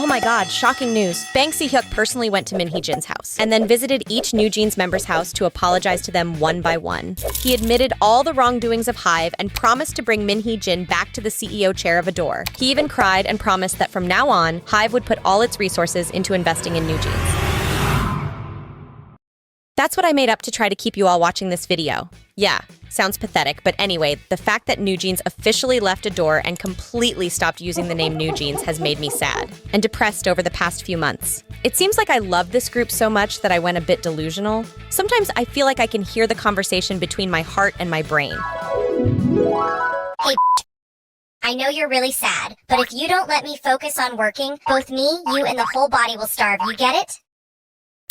Oh my god, shocking news. Bang Si-hyuk personally went to Min Hee-jin's house and then visited each Newjeans member's house to apologize to them one by one. He admitted all the wrongdoings of HYBE and promised to bring Min Hee-jin back to the CEO chair of Adore. He even cried and promised that from now on, HYBE would put all its resources into investing in Newjeans. That's what I made up to try to keep you all watching this video. Yeah, sounds pathetic, but anyway, the fact that Newjeans officially left Adore and completely stopped using the name Newjeans has made me sad and depressed over the past few months. It seems like I love this group so much that I went a bit delusional. Sometimes I feel like I can hear the conversation between my heart and my brain. Hey, I know you're really sad, but if you don't let me focus on working, both me, you, and the whole body will starve, you get it?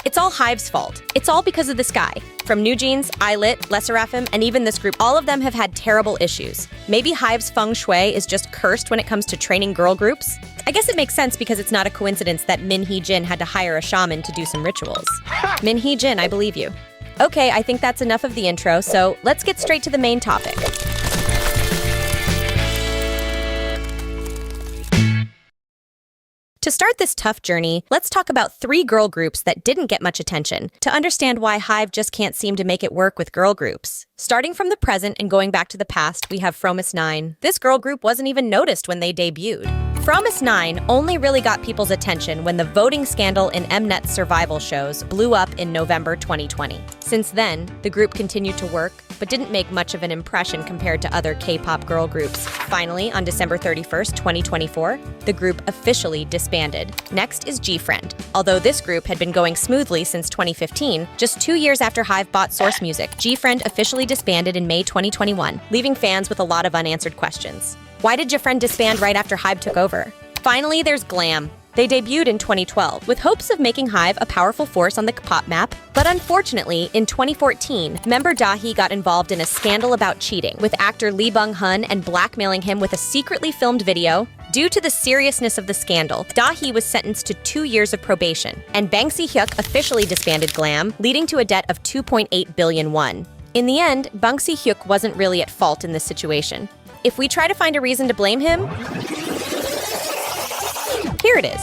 It's all HYBE's fault. It's all because of this guy. From Newjeans, Illit, Lesserafim, and even this group, all of them have had terrible issues. Maybe HYBE's feng shui is just cursed when it comes to training girl groups? I guess it makes sense because it's not a coincidence that Min Hee-jin had to hire a shaman to do some rituals. Min Hee-jin, I believe you. Okay, I think that's enough of the intro, so let's get straight to the main topic. To start this tough journey, let's talk about 3 girl groups that didn't get much attention to understand why HYBE just can't seem to make it work with girl groups. Starting from the present and going back to the past, we have Fromis9. This girl group wasn't even noticed when they debuted. Fromis9 only really got people's attention when the voting scandal in Mnet's survival shows blew up in November 2020. Since then, the group continued to work, but didn't make much of an impression compared to other K-pop girl groups. Finally, on December 31st, 2024, the group officially disbanded. Next is gfriend. Although this group had been going smoothly since 2015, just 2 years after HYBE bought Source Music, gfriend officially disbanded in May 2021, leaving fans with a lot of unanswered questions. Why did gfriend disband right after HYBE took over? Finally, there's Glam. They debuted in 2012 with hopes of making HYBE a powerful force on the kpop map, but unfortunately, in 2014, member Dahi got involved in a scandal about cheating with actor Lee Bung-hun and blackmailing him with a secretly filmed video. Due to the seriousness of the scandal, Dahi was sentenced to 2 years of probation, and Bang Si-hyuk officially disbanded Glam, leading to a debt of 2.8 billion won. In the end, Bang Si-hyuk wasn't really at fault in this situation. If we try to find a reason to blame him, here it is.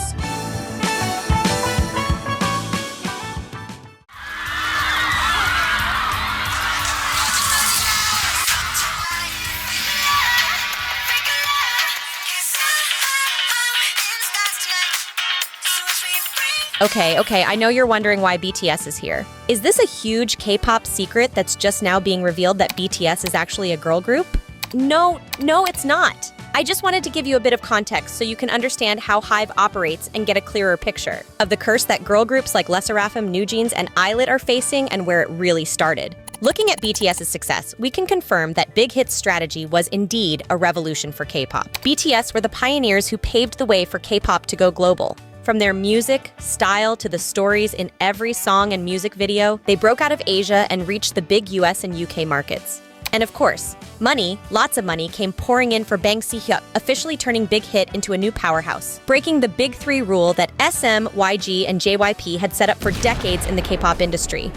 Okay, I know you're wondering why BTS is here. Is this a huge K-pop secret that's just now being revealed that BTS is actually a girl group? No, it's not. I just wanted to give you a bit of context so you can understand how HYBE operates and get a clearer picture of the curse that girl groups like Lesserafim, Newjeans, and Illit are facing and where it really started. Looking at BTS's success, we can confirm that Big Hit's strategy was indeed a revolution for K-pop. BTS were the pioneers who paved the way for K-pop to go global. From their music, style, to the stories in every song and music video, they broke out of Asia and reached the big US and UK markets. And of course, money, lots of money, came pouring in for Bang Si-hyuk, officially turning Big Hit into a new powerhouse, breaking the big 3 rule that SM, YG, and JYP had set up for decades in the K-pop industry.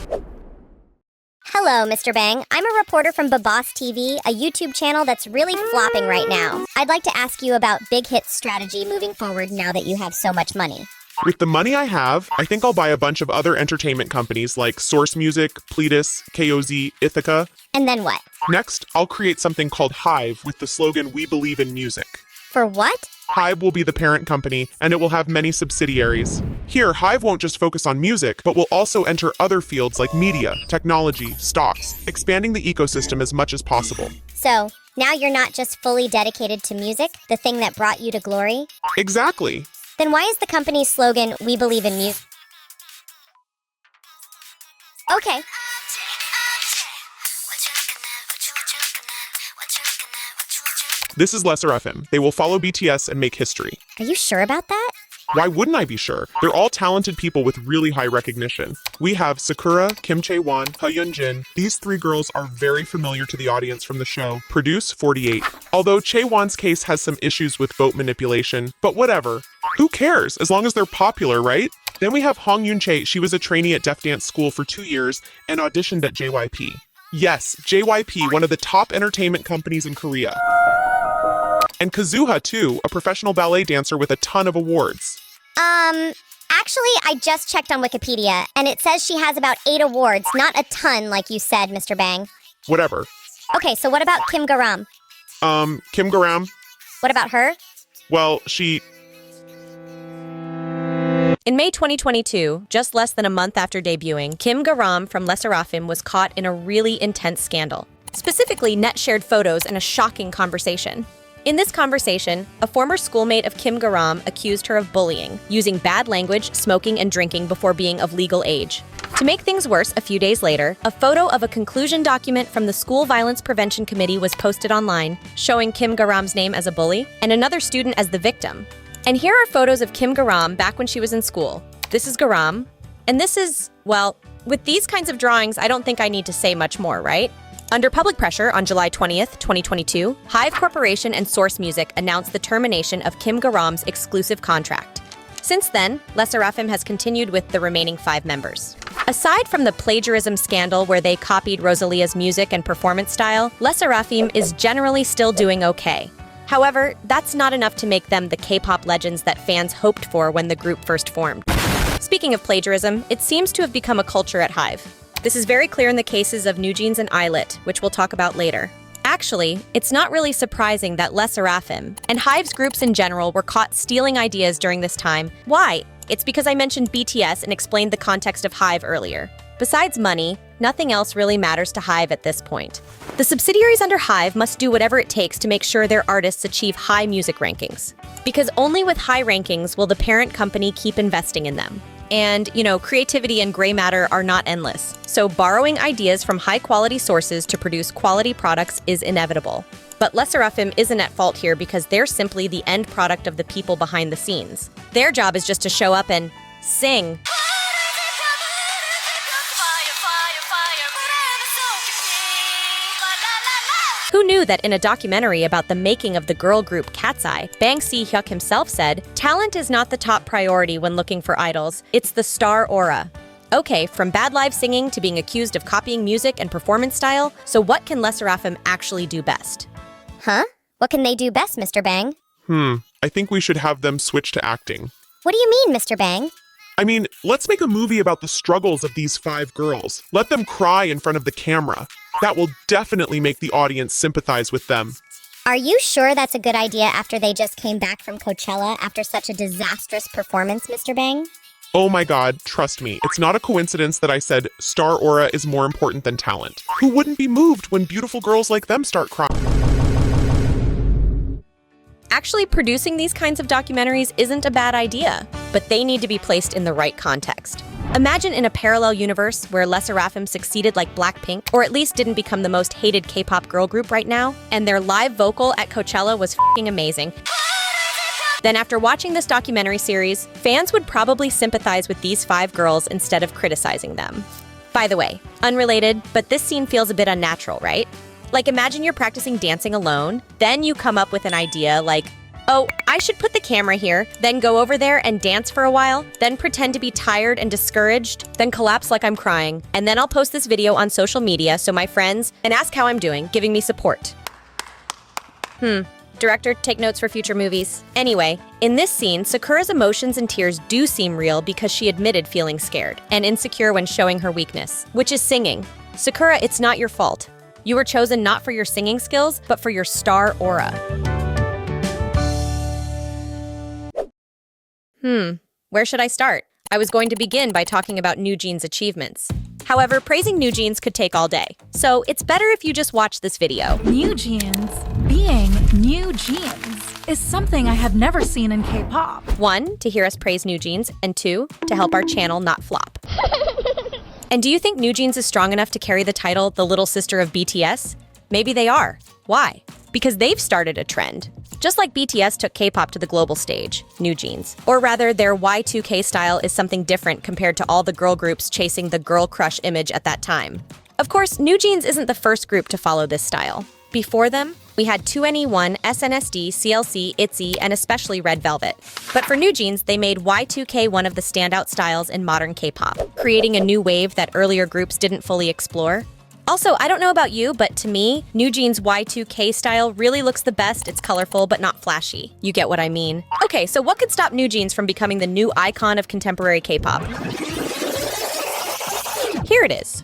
Hello, Mr. Bang. I'm a reporter from bebosstv, a YouTube channel that's really flopping right now. I'd like to ask you about Big Hit's strategy moving forward now that you have so much money. With the money I have, I think I'll buy a bunch of other entertainment companies like Source Music, Pledis, KOZ, Ithaca. And then what? Next, I'll create something called HYBE with the slogan, "We Believe in Music." For what? HYBE will be the parent company, and it will have many subsidiaries. Here, HYBE won't just focus on music, but will also enter other fields like media, technology, stocks, expanding the ecosystem as much as possible. So, now you're not just fully dedicated to music, the thing that brought you to glory? Exactly. Then why is the company's slogan, "We Believe in Music"? Okay. This is Lesserafim. They will follow BTS and make history. Are you sure about that? Why wouldn't I be sure? They're all talented people with really high recognition. We have Sakura, Kim Chae-won, Hyun-jin. These 3 girls are very familiar to the audience from the show. Produce 48. Although Chae-won's case has some issues with vote manipulation, but whatever. Who cares, as long as they're popular, right? Then we have Hong Yoon-chae. She was a trainee at Def Dance School for 2 years and auditioned at JYP. Yes, JYP, one of the top entertainment companies in Korea. And Kazuha, too, a professional ballet dancer with a ton of awards. Actually, I just checked on Wikipedia, and it says she has about 8 awards, not a ton like you said, Mr. Bang. Whatever. Okay, so what about Kim Garam? Kim Garam? What about her? Well, she... In May 2022, just less than a month after debuting, Kim Garam from Lesserafim was caught in a really intense scandal. Specifically, Net shared photos and a shocking conversation. In this conversation, a former schoolmate of Kim Garam accused her of bullying, using bad language, smoking, and drinking before being of legal age. To make things worse, a few days later, a photo of a conclusion document from the School Violence Prevention Committee was posted online, showing Kim Garam's name as a bully and another student as the victim. And here are photos of Kim Garam back when she was in school. This is Garam, and this is, well, with these kinds of drawings, I don't think I need to say much more, right? Under public pressure on July 20th, 2022, HYBE Corporation and Source Music announced the termination of Kim Garam's exclusive contract. Since then, Lesserafim has continued with the remaining 5 members. Aside from the plagiarism scandal where they copied Rosalia's music and performance style, Lesserafim is generally still doing okay. However, that's not enough to make them the K-pop legends that fans hoped for when the group first formed. Speaking of plagiarism, it seems to have become a culture at HYBE. This is very clear in the cases of Newjeans and Illit, which we'll talk about later. Actually, it's not really surprising that Lesserafim and HYBE's groups in general were caught stealing ideas during this time. Why? It's because I mentioned BTS and explained the context of HYBE earlier. Besides money, nothing else really matters to HYBE at this point. The subsidiaries under HYBE must do whatever it takes to make sure their artists achieve high music rankings. Because only with high rankings will the parent company keep investing in them. And, creativity and gray matter are not endless. So borrowing ideas from high-quality sources to produce quality products is inevitable. But Lesserafim isn't at fault here because they're simply the end product of the people behind the scenes. Their job is just to show up and sing. Who knew that in a documentary about the making of the girl group Cat's Eye, Bang Si-hyuk himself said, "Talent is not the top priority when looking for idols, it's the star aura." Okay, from bad live singing to being accused of copying music and performance style, so what can Lesserafim actually do best? Huh? What can they do best, Mr. Bang? I think we should have them switch to acting. What do you mean, Mr. Bang? I mean, let's make a movie about the struggles of these 5 girls. Let them cry in front of the camera. That will definitely make the audience sympathize with them. Are you sure that's a good idea after they just came back from Coachella after such a disastrous performance, Mr. Bang? Oh my god, trust me, it's not a coincidence that I said star aura is more important than talent. Who wouldn't be moved when beautiful girls like them start crying? Actually, producing these kinds of documentaries isn't a bad idea, but they need to be placed in the right context. Imagine in a parallel universe where Lesserafim succeeded like Blackpink, or at least didn't become the most hated K-pop girl group right now, and their live vocal at Coachella was f***ing amazing. Then after watching this documentary series, fans would probably sympathize with these 5 girls instead of criticizing them. By the way, unrelated, but this scene feels a bit unnatural, right? Like imagine you're practicing dancing alone, then you come up with an idea like, oh, I should put the camera here, then go over there and dance for a while, then pretend to be tired and discouraged, then collapse like I'm crying, and then I'll post this video on social media so my friends and ask how I'm doing, giving me support. Director, take notes for future movies. Anyway, in this scene, Sakura's emotions and tears do seem real because she admitted feeling scared and insecure when showing her weakness, which is singing. Sakura, it's not your fault. You were chosen not for your singing skills, but for your star aura. Where should I start? I was going to begin by talking about Newjeans' achievements. However, praising Newjeans could take all day, so it's better if you just watch this video. Newjeans, being Newjeans, is something I have never seen in K-pop. 1, to hear us praise Newjeans, and 2, to help our channel not flop. And do you think Newjeans is strong enough to carry the title the little sister of BTS? Maybe they are. Why? Because they've started a trend. Just like BTS took K-pop to the global stage, Newjeans. Or rather, their Y2K style is something different compared to all the girl groups chasing the girl crush image at that time. Of course, Newjeans isn't the first group to follow this style. Before them, we had 2NE1, SNSD, CLC, ITZY, and especially Red Velvet. But for Newjeans, they made Y2K one of the standout styles in modern K-pop, creating a new wave that earlier groups didn't fully explore. Also, I don't know about you, but to me, Newjeans Y2K style really looks the best. It's colorful, but not flashy. You get what I mean. Okay, so what could stop Newjeans from becoming the new icon of contemporary K-pop? Here it is.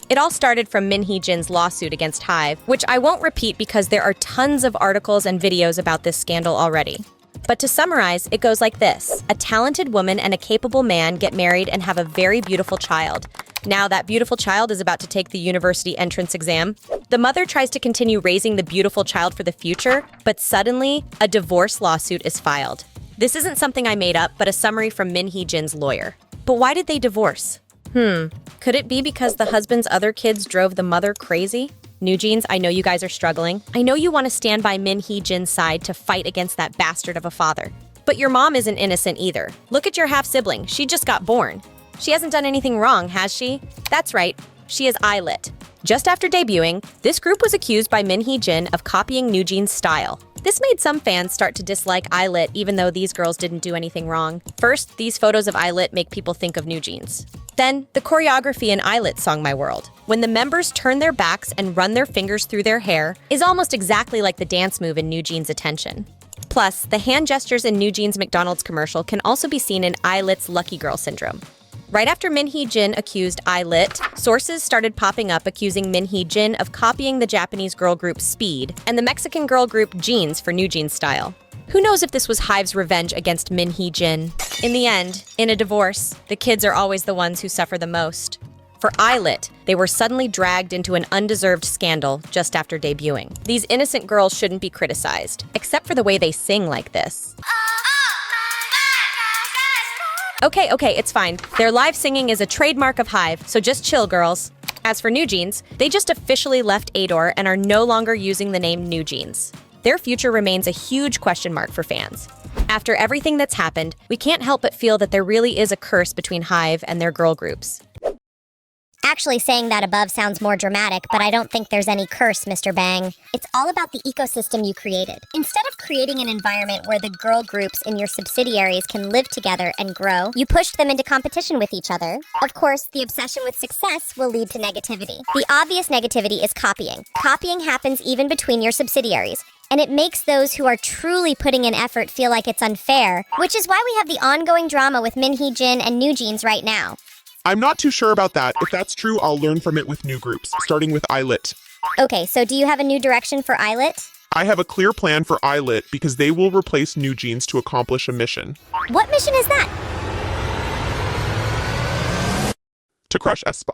It all started from Min Hee-jin's lawsuit against HYBE, which I won't repeat because there are tons of articles and videos about this scandal already. But to summarize, it goes like this. A talented woman and a capable man get married and have a very beautiful child. Now that beautiful child is about to take the university entrance exam. The mother tries to continue raising the beautiful child for the future, but suddenly, a divorce lawsuit is filed. This isn't something I made up, but a summary from Min Hee-jin's lawyer. But why did they divorce? Could it be because the husband's other kids drove the mother crazy? Newjeans, I know you guys are struggling. I know you want to stand by Min Hee-jin's side to fight against that bastard of a father. But your mom isn't innocent either. Look at your half-sibling. She just got born. She hasn't done anything wrong, has she? That's right. She is Illit. Just after debuting, this group was accused by Min Hee-jin of copying Newjeans' style. This made some fans start to dislike Illit even though these girls didn't do anything wrong. First, these photos of Illit make people think of Newjeans. Then, the choreography in Illit's Song My World, when the members turn their backs and run their fingers through their hair, is almost exactly like the dance move in Newjeans' Attention. Plus, the hand gestures in Newjeans' McDonald's commercial can also be seen in Illit's Lucky Girl Syndrome. Right after Min Hee-jin accused Illit, sources started popping up accusing Min Hee-jin of copying the Japanese girl group Speed and the Mexican girl group Jeans for Newjeans style. Who knows if this was HYBE's revenge against Min Hee-jin? In the end, in a divorce, the kids are always the ones who suffer the most. For Illit, they were suddenly dragged into an undeserved scandal just after debuting. These innocent girls shouldn't be criticized, except for the way they sing like this. Okay, it's fine. Their live singing is a trademark of HYBE, so just chill, girls. As for Newjeans, they just officially left Adore and are no longer using the name Newjeans. Their future remains a huge question mark for fans. After everything that's happened, we can't help but feel that there really is a curse between HYBE and their girl groups. Actually, saying that above sounds more dramatic, but I don't think there's any curse, Mr. Bang. It's all about the ecosystem you created. Instead of creating an environment where the girl groups in your subsidiaries can live together and grow, you pushed them into competition with each other. Of course, the obsession with success will lead to negativity. The obvious negativity is copying. Copying happens even between your subsidiaries, and it makes those who are truly putting in effort feel like it's unfair, which is why we have the ongoing drama with Min Hee-jin and Newjeans right now. I'm not too sure about that. If that's true, I'll learn from it with new groups, starting with Illit. Okay, so do you have a new direction for Illit? I have a clear plan for Illit because they will replace Newjeans to accomplish a mission. What mission is that? To crush aespa.